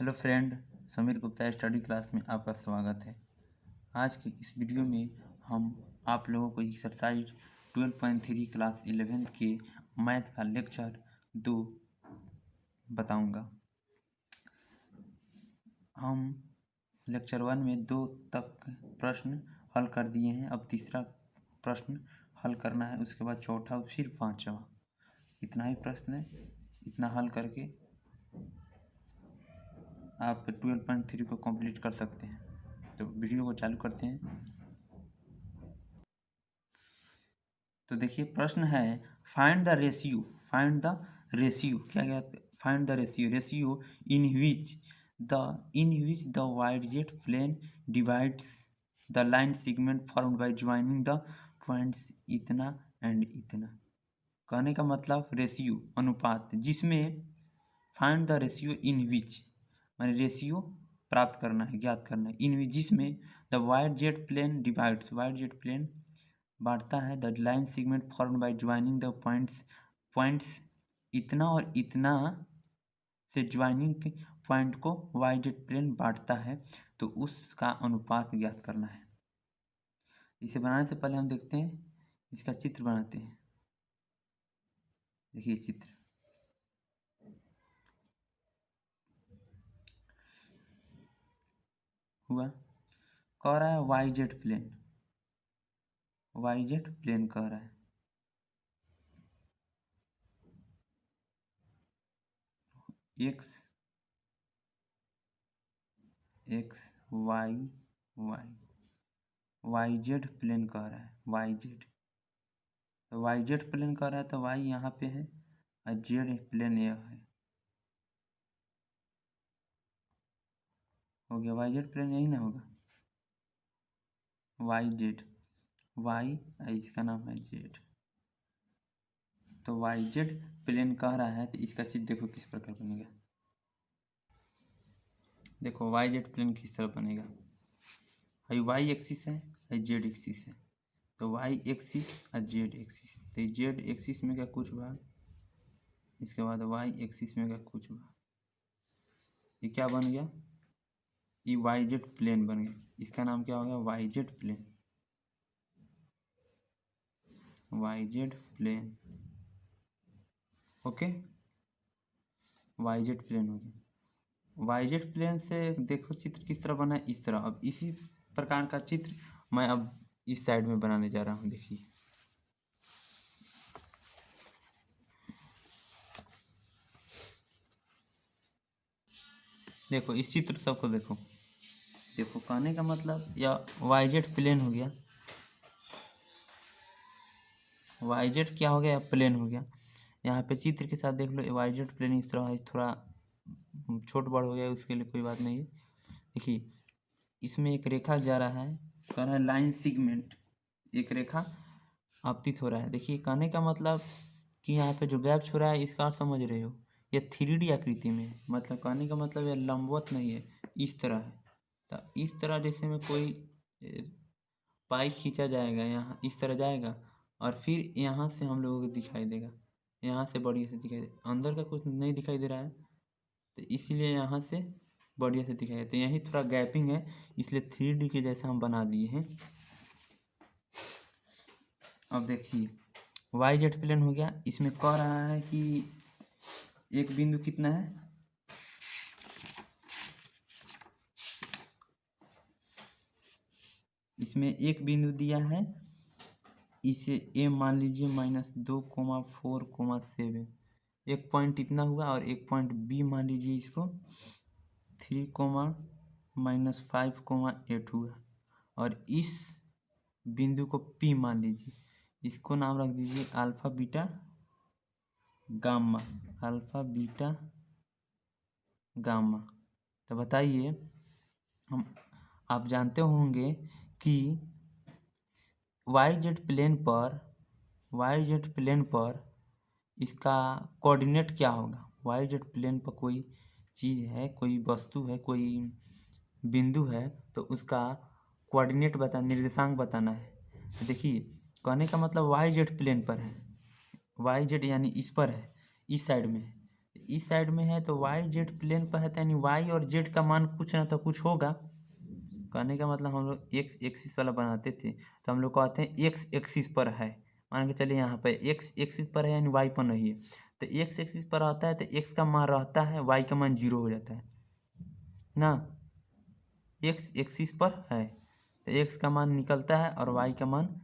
Hello friend, Sameer Gupta study class में आपका स्वागत है। आज की इस वीडियो में हम आप लोगों को एक्सरसाइज 12.3 क्लास 11th के मैथ का लेक्चर 2 बताऊंगा। हम लेक्चर 1 में 2 तक प्रश्न हल कर दिए हैं। अब तीसरा प्रश्न हल करना है, उसके बाद चौथा, फिर पांचवा। इतना ही प्रश्न है। इतना हल करके आप 12.3 को कंप्लीट कर सकते हैं। तो वीडियो को चालू करते हैं। तो देखिए प्रश्न है, फाइंड द रेशियो। क्या क्या? Find the ratio in which the Y Z plane divides the line segment formed by joining the points इतना एंड इतना। कहने का मतलब रेशियो अनुपात, जिसमें find the ratio in which माने रेशियो प्राप्त करना है, ज्ञात करना है। इन विच जिसमें the Y Z plane divides, वाइडजेट plane बांटता है, the line segment formed by joining the points इतना और इतना से ज्वाइनिंग पॉइंट को वाइडजेट प्लेन बांटता है, तो उसका अनुपात ज्ञात करना है। इसे बनाने से पहले हम देखते हैं, इसका चित्र बनाते हैं। देखिए चित्र हुआ। कह रहा है वाइडजेट प्लेन कह रहा है। एक्स वाई वाईजेड प्लेन कह रहा है। वाईजेड प्लेन कह रहा है, तो वाई यहाँ पे है और जेड प्लेन यह है। हो गया, वाईजेड प्लेन यही ना होगा, वाई इसका नाम है जेड। तो वाईजेड प्लेन कह रहा है, तो इसका चित्र देखो किस प्रकार बनेगा। देखो वाईजेड प्लेन किस तरह बनेगा। वाई एक्सिस है, जेड एक्सिस है। तो वाई एक्सिस और जेड एक्सिस, तो जेड एक्सिस में का कुछ भाग, इसके बाद वाई एक्सिस में का कुछ भाग, ये क्या बन गया, ये वाईजेड प्लेन बन गया। इसका नाम क्या हो गया, YZ plane. Okay, YZ plane हो गया। वाईजेड प्लेन से देखो चित्र किस तरह बना है, इस तरह। अब इसी प्रकार का चित्र मैं अब इस साइड में बनाने जा रहा हूँ। देखिए देखो इस चित्र सबको देखो। कहने का मतलब यह वाईजेड प्लेन हो गया। वाईजेड क्या हो गया, प्लेन हो गया। यहाँ पे चित्र के साथ देख लो, वाईजेड प्लेन इस तरह है। थोड़ा छोट बड़ हो गया, उसके लिए कोई बात नहीं है। देखिए इसमें एक रेखा जा रहा है, कह रहा है लाइन सेगमेंट, एक रेखा आपतित हो रहा है। देखिए कहने का मतलब कि यहाँ पे जो गैप छोड़ा है, इसका समझ रहे हो, यह 3D आकृति में है। मतलब कहने का मतलब यह लंबवत नहीं है, इस तरह है। तो इस तरह जैसे में कोई पाई खींचा जाएगा, यहाँ इस तरह जाएगा और फिर यहाँ से हम लोगों को दिखाई देगा, यहाँ से बढ़िया से दिखाई दे। अंदर का कुछ नहीं दिखाई दे रहा है, तो इसीलिए यहाँ से बढ़िया से दिखाई देता है। यही थोड़ा गैपिंग है, इसलिए 3D के जैसा हम बना दिए हैं। अब देखिए वाईजेड प्लेन हो गया। इसमें कह रहा है कि एक बिंदु कितना है, इसमें एक बिंदु दिया है, इसे ए मान लीजिए -2,4,7। एक पॉइंट इतना हुआ, और एक पॉइंट बी मान लीजिए इसको 3,-5,8 हुआ। और इस बिंदु को पी मान लीजिए, इसको नाम रख दीजिए अल्फा बीटा गामा। तो बताइए, आप जानते होंगे कि वाईजेड प्लेन पर इसका कोऑर्डिनेट क्या होगा। वाईजेड प्लेन पर कोई चीज़ है, कोई वस्तु है, कोई बिंदु है, तो उसका कोऑर्डिनेट निर्देशांक बताना है। तो देखिए कहने का मतलब वाईजेड प्लेन पर है, वाईजेड यानी इस पर है, इस साइड में है। इस साइड में है तो वाई जेड प्लेन पर है, तो यानी वाई और जेड का मान कुछ ना तो कुछ होगा। कहने का मतलब हम लोग एक्स एक्सिस वाला बनाते थे तो हम लोग कहते हैं एक्स एक्सिस पर है, मान के चलिए यहाँ पे एक्स एक्सिस पर है यानी वाई पर नहीं है, तो एक्स एक्सिस पर रहता है तो एक्स का मान रहता है, वाई का मान 0 हो जाता है ना। एक्स एक्सिस पर है तो एक्स का मान निकलता है और वाई का मान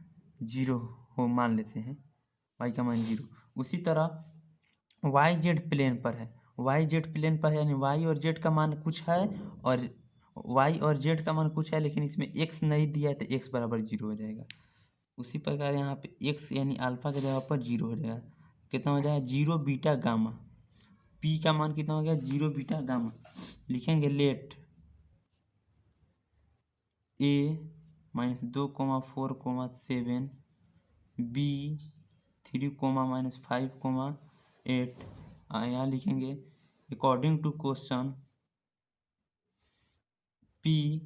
0 हो मान लेते हैं, वाई का मान 0। उसी तरह वाई जेड प्लेन पर है, वाई जेड प्लेन पर है यानी वाई और जेड का मान कुछ है, और वाई और जेड का मान कुछ है लेकिन इसमें एक्स नहीं दिया है तो एक्स बराबर 0 हो जाएगा। उसी प्रकार यहाँ पे एक्स यानी अल्फा के जगह पर 0 हो जाएगा, कितना हो जाएगा 0 बीटा गामा, पी का मान कितना हो गया 0 बीटा गामा। लिखेंगे लेट ए -2,4,7 बी 3,-5,8। यहाँ लिखेंगे according to question P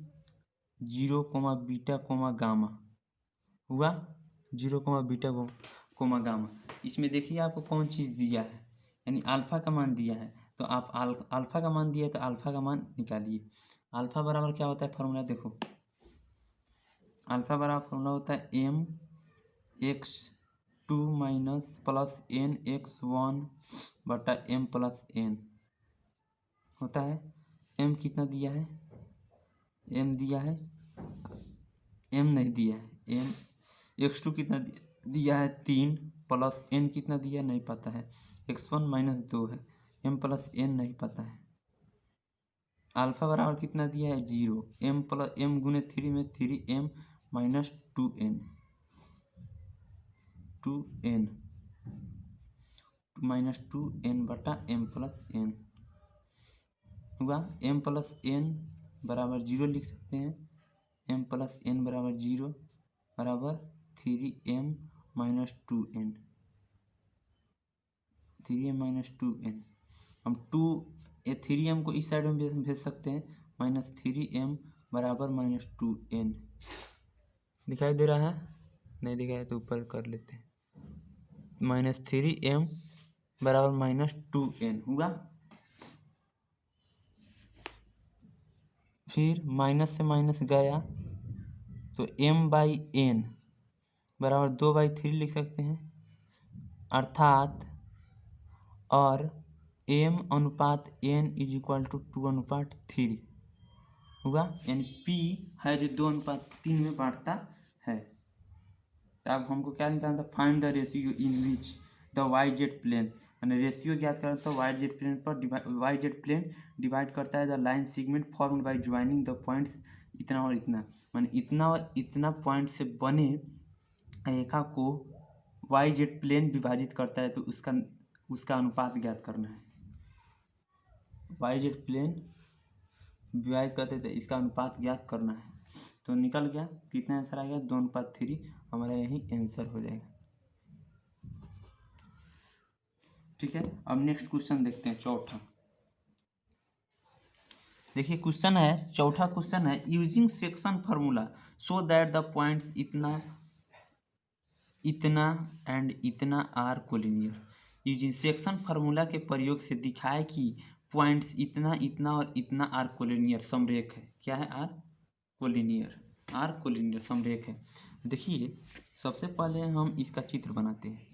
0, beta, gamma हुआ 0, बीटा, गामा। इसमें देखिए आपको कौन चीज़ दिया है, यानी अल्फ़ा का मान दिया है, तो आप अल्फ़ा का मान दिया है तो अल्फ़ा का मान निकालिए। अल्फ़ा बराबर क्या होता है फॉर्मूला देखो, अल्फ़ा बराबर फॉर्मूला होता है m(x2 + n(x1) / m + n होता है। m कितना दिया है, m दिया है, m नहीं दिया है, m x2 कितना दिया है 3 प्लस n कितना दिया नहीं पता है, x1 - 2 है, m + n नहीं पता है। अल्फ़ा बराबर कितना दिया है 0, m + m गुने 3 में 3m - 2n 2n बटा m + n हुआ। m + n बराबर 0 लिख सकते हैं, m + n बराबर 0 बराबर 3m - 2n 3m - 2n। हम 3m को इस साइड में भेज सकते हैं, -3m बराबर -2n। दिखाई दे रहा है, नहीं दिखाया तो ऊपर कर लेते हैं, -3m बराबर -2n हुआ। फिर माइनस से माइनस गया तो m/n बराबर 2/3 लिख सकते हैं, अर्थात और m/n = 2/3 हुआ, यानी p है जो 2/3 में बांटता है। तो अब हमको क्या निकालना था, find the ratio in which the Y Z plane, यानी रेशियो ज्ञात करना तो वाई जेड प्लेन पर वाई जेड प्लेन डिवाइड करता है the line segment formed by joining the points इतना और इतना, माने इतना और इतना पॉइंट से बने रेखा को वाई जेड प्लेन विभाजित करता है, तो उसका अनुपात ज्ञात करना है। वाई जेड प्लेन विभाजित करते थे, इसका अनुपात ज्ञात करना है, तो निकल गया कितना आंसर आ गया 2/3, हमारा यही आंसर हो जाएगा। ठीक है, अब नेक्स्ट क्वेश्चन देखते हैं, चौथा। देखिए क्वेश्चन है, चौथा क्वेश्चन है, using section formula so that the points इतना इतना एंड इतना are collinear. Using section formula के प्रयोग से दिखाए कि पॉइंट्स इतना इतना और इतना आर कोलिनियर समरेख है। क्या है आर कोलिनियर, आर कोलिनियर समरेख है। देखिए सबसे पहले हम इसका चित्र बनाते हैं।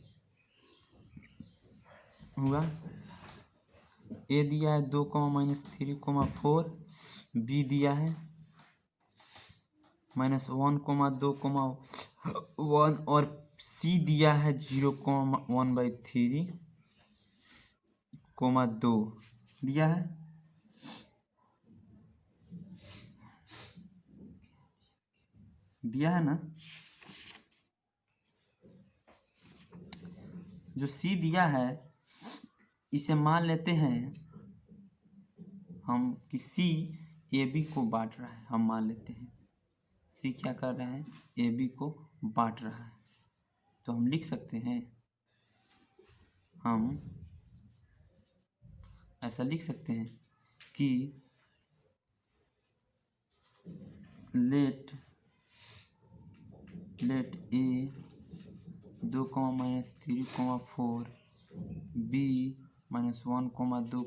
हुआ ए दिया है 2, -3, 4, बी दिया है -1, 2, 1 और सी दिया है 0,1/3, 2 दिया है। दिया है ना, जो सी दिया है इसे मान लेते हैं हम कि सी ए बी को बांट रहा है, हम मान लेते हैं सी क्या कर रहा है, ए बी को बांट रहा है। तो हम लिख सकते हैं, हम ऐसा लिख सकते हैं कि लेट ए 2, -3, 4 बी -1, 2,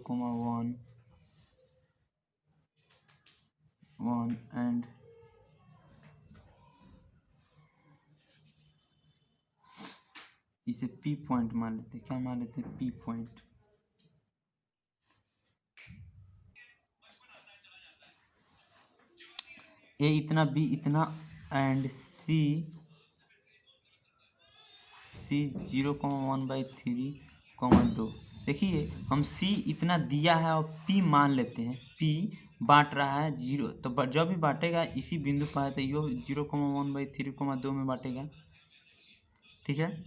1 एंड इसे P पॉइंट मान लेते, क्या मान लेते हैं, P पॉइंट। A इतना, B इतना एंड C 0,1/3, 2। हम C इतना दिया है और P मान लेते हैं, P बांट रहा है 0, तो जब भी बांटेगा इसी बिंदु पर है तो यो 0,1/3, 2 में बांटेगा। ठीक है,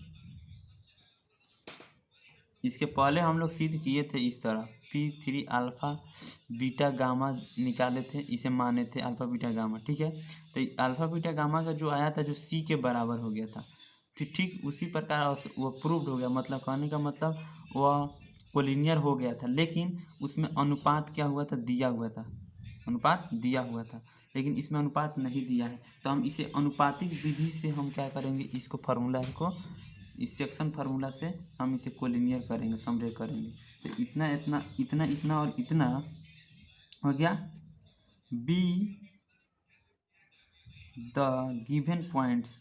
इसके पहले हम लोग सिद्ध किए थे इस तरह, P3 अल्फ़ा बीटा गामा निकाले थे, इसे माने थे अल्फ़ा बीटा गामा। ठीक है, तो अल्फ़ा बीटा गामा का जो आया था जो C के बराबर हो गया था, फिर ठीक उसी प्रकार वो प्रूव्ड हो गया। मतलब कहने का मतलब वह कोलिनियर हो गया था, लेकिन उसमें अनुपात क्या हुआ था, दिया हुआ था, अनुपात दिया हुआ था, लेकिन इसमें अनुपात नहीं दिया है। तो हम इसे अनुपातिक विधि से हम क्या करेंगे, इसको फार्मूला को, इस सेक्शन फार्मूला से हम इसे कोलिनियर करेंगे, समरे करेंगे। तो इतना इतना इतना इतना और इतना हो गया। Be the given points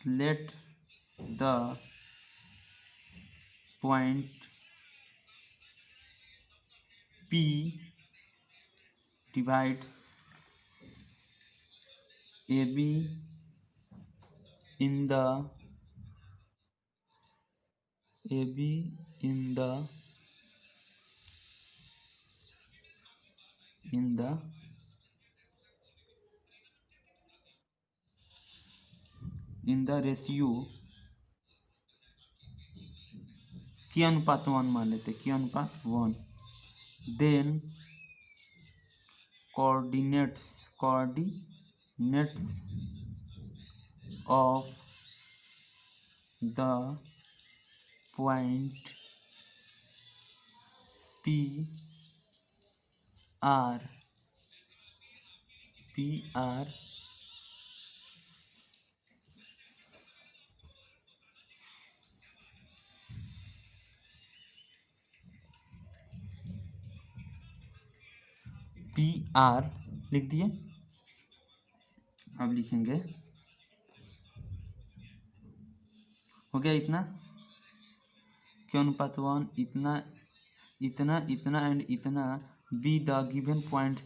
let the point P divides AB in the ratio K अनुपात 1 मान लेते, K अनुपात 1। Then coordinates of the point P are लिख दिए। अब लिखेंगे, हो गया इतना, Q अनुपात 1 इतना इतना इतना एंड इतना। B the given point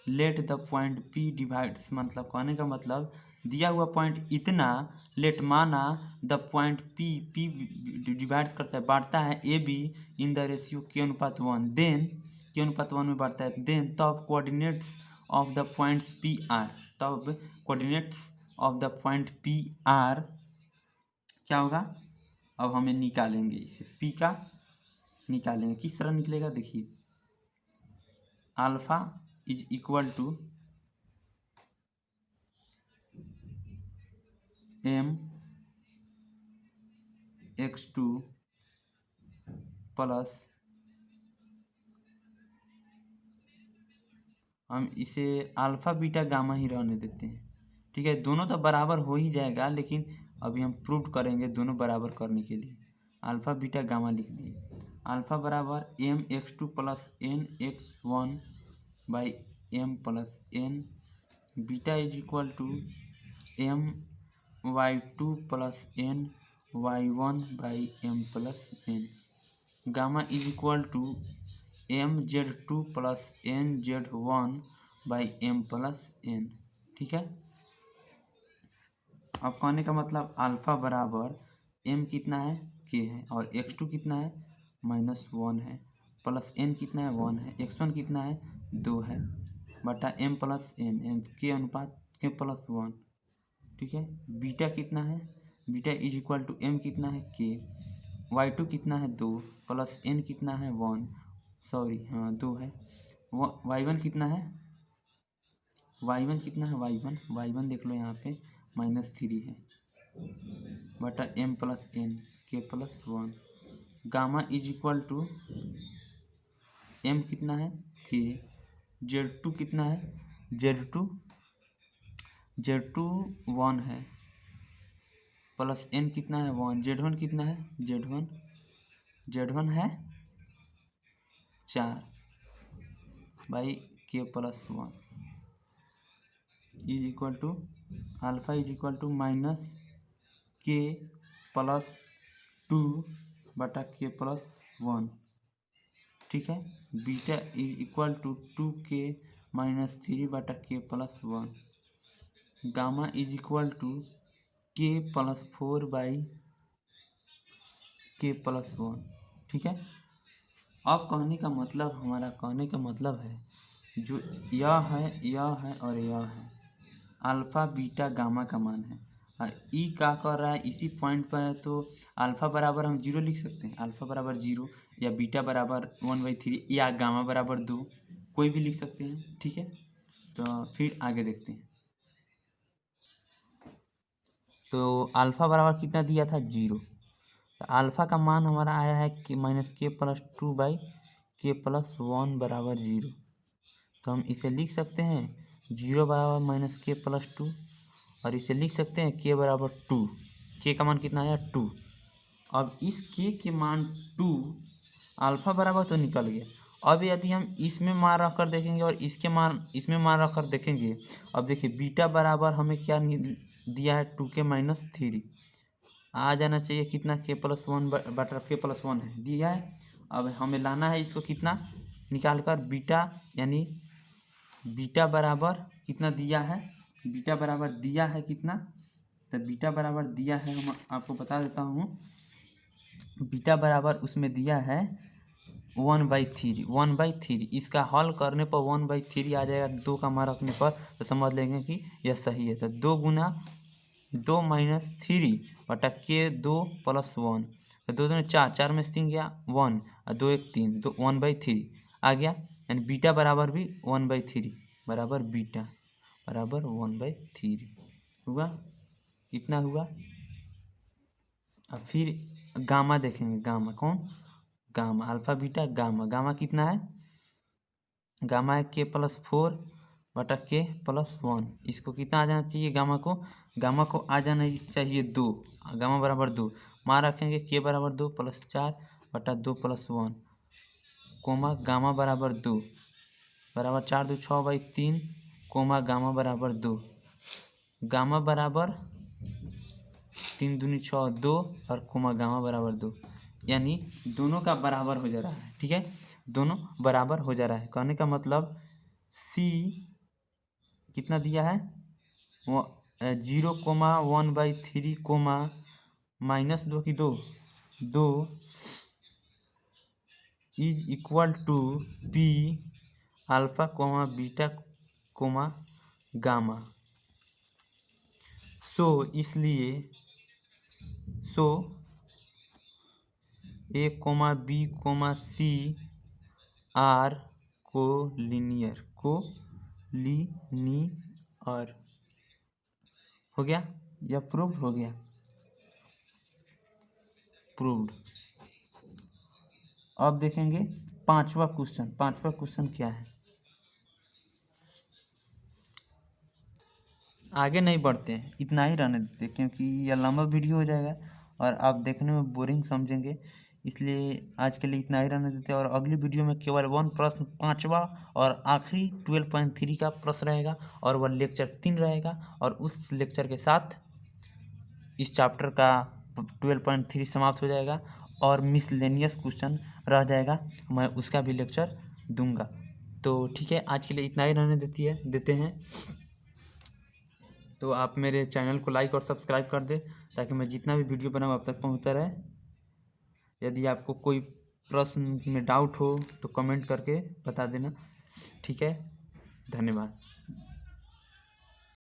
let the point P divides, मतलब कहने का मतलब दिया हुआ पॉइंट इतना, लेट माना द पॉइंट P डिवाइड्स करता है, बांटता है AB in the ratio K अनुपात 1, देन K अनुपात 1 में बांटता है, देन तब coordinates of the points P are, तब coordinates of the point P are क्या होगा। अब हमें निकालेंगे इसे, P का निकालेंगे, किस तरह निकलेगा देखिए, alpha is equal to mx2 plus, हम इसे अल्फ़ा बीटा गामा ही रहने देते हैं। ठीक है, दोनों तो बराबर हो ही जाएगा, लेकिन अभी हम प्रूव करेंगे दोनों बराबर करने के लिए अल्फ़ा बीटा गामा लिख दिए। अल्फ़ा बराबर mx2 plus nx1 by m plus n, beta is equal to my2 plus ny1 by m plus n, gamma is equal to mz2 plus nz1 by m plus n। ठीक है, अब कहने का मतलब alpha बराबर m कितना है, k है, और x2 कितना है, -1 है, प्लस n कितना है, 1 है, x1 कितना है, 2 है, बटा m प्लस n, k अनुपात k प्लस 1। ठीक है, बीटा कितना है, beta is equal to m कितना है, k, y2 कितना है, 2, प्लस n कितना है, 1, सॉरी हाँ 2 है, y1 कितना है, y1 कितना है, y1 देख लो यहाँ पे -3 है, बटा m plus n, k plus 1, gamma is equal to m कितना है, k, z2 कितना है, z2 1 है, प्लस n कितना है 1, z1 कितना है z1 है 4 by k plus 1 is equal to alpha is equal to minus k plus 2 बटा k प्लस 1, ठीक है। Beta is equal to 2k minus 3 बटा k plus 1। Gamma is equal to k plus 4 by k plus 1, ठीक है। अब हमारा कहने का मतलब है जो यह है और यह है, अल्फ़ा बीटा गामा का मान है। ई क्या कर रहा है इसी पॉइंट पर है, तो अल्फ़ा बराबर हम 0 लिख सकते हैं, अल्फ़ा बराबर 0 या बीटा बराबर 1/3 या गामा बराबर 2, कोई भी लिख सकते हैं, ठीक है। तो फिर आगे देखते हैं। तो अल्फ़ा बराबर कितना दिया था 0, तो अल्फ़ा का मान हमारा आया है कि माइनस के प्लस 2 बाई के प्लस 1 बराबर 0। तो हम इसे लिख सकते हैं 0 बराबर माइनस के प्लस 2, और इसे लिख सकते हैं के बराबर 2। के का मान कितना आया 2। अब इस के के मान 2 अल्फ़ा बराबर तो निकल गया। अब यदि हम इसमें मान रख कर देखेंगे और इसमें मान रख कर देखेंगे, अब देखिए बीटा बराबर हमें क्या दिया है 2k माइनस 3, आ जाना चाहिए कितना k प्लस 1 बटा k प्लस 1 है दिया है। अब हमें लाना है इसको कितना निकाल कर बीटा, यानी बीटा बराबर कितना दिया है, बीटा बराबर दिया है कितना, तो बीटा बराबर दिया है, हम आपको बता देता हूँ, बीटा बराबर उसमें दिया है 1/3। इसका हल करने पर 1/3 आ जाएगा, 2 का मान रखने पर, तो समझ लेंगे कि यह सही है। तो 2 गुना 2 माइनस 3 बटा के 2 प्लस 1, तो 2 दूनी 4, 4 में से 3 गया 1 और 2 1 3, तो 1/3 आ गया। यानी बीटा बराबर भी 1/3 बराबर बीटा बराबर 1/3 हुआ, इतना हुआ। अब फिर गामा देखेंगे, गामा कौन, गामा अल्फा बीटा गामा कितना है, गामा है के प्लस 4 बटा के प्लस 1। इसको कितना आ जाना चाहिए, गामा को आ जाना चाहिए 2, गामा बराबर 2, मान रखेंगे के बराबर 2 प्लस 4 बटा 2 प्लस 1, कोमा गामा बराबर 2 बराबर 4 2 6/3, कोमा गामा बराबर 2, गामा बराबर 3 दूनी 6 2 और कोमा गामा बराबर 2, यानी दोनों का बराबर हो जा रहा है, ठीक है, दोनों बराबर हो जा रहा है। कहने का मतलब सी कितना दिया है 0,1/3 कोमा माइनस 2 की 2 is equal to P alpha comma beta comma gamma. इसलिए A comma B comma C are collinear हो गया, या प्रूव्ड हो गया, प्रूव्ड। अब देखेंगे पांचवा क्वेश्चन क्या है। आगे नहीं बढ़ते हैं, इतना ही रहने देते, क्योंकि यह लंबा वीडियो हो जाएगा और आप देखने में बोरिंग समझेंगे, इसलिए आज के लिए इतना ही रहने देते हैं। और अगली वीडियो में केवल 1 प्रश्न, पांचवा और आखिरी 12.3 का प्रश्न रहेगा, और वह लेक्चर 3 रहेगा, और उस लेक्चर के साथ इस चैप्टर का 12.3 समाप्त हो जाएगा, और मिसलेनियस क्वेश्चन रह जाएगा, मैं उसका भी लेक्चर दूंगा। तो ठीक है, आज के लिए इतना ही रहने देते हैं। तो आप मेरे चैनल को लाइक और सब्सक्राइब कर दें, ताकि मैं जितना भी वीडियो बनाऊँ आप तक पहुँचता रहे। यदि आपको कोई प्रश्न में डाउट हो तो कमेंट करके बता देना, ठीक है। धन्यवाद।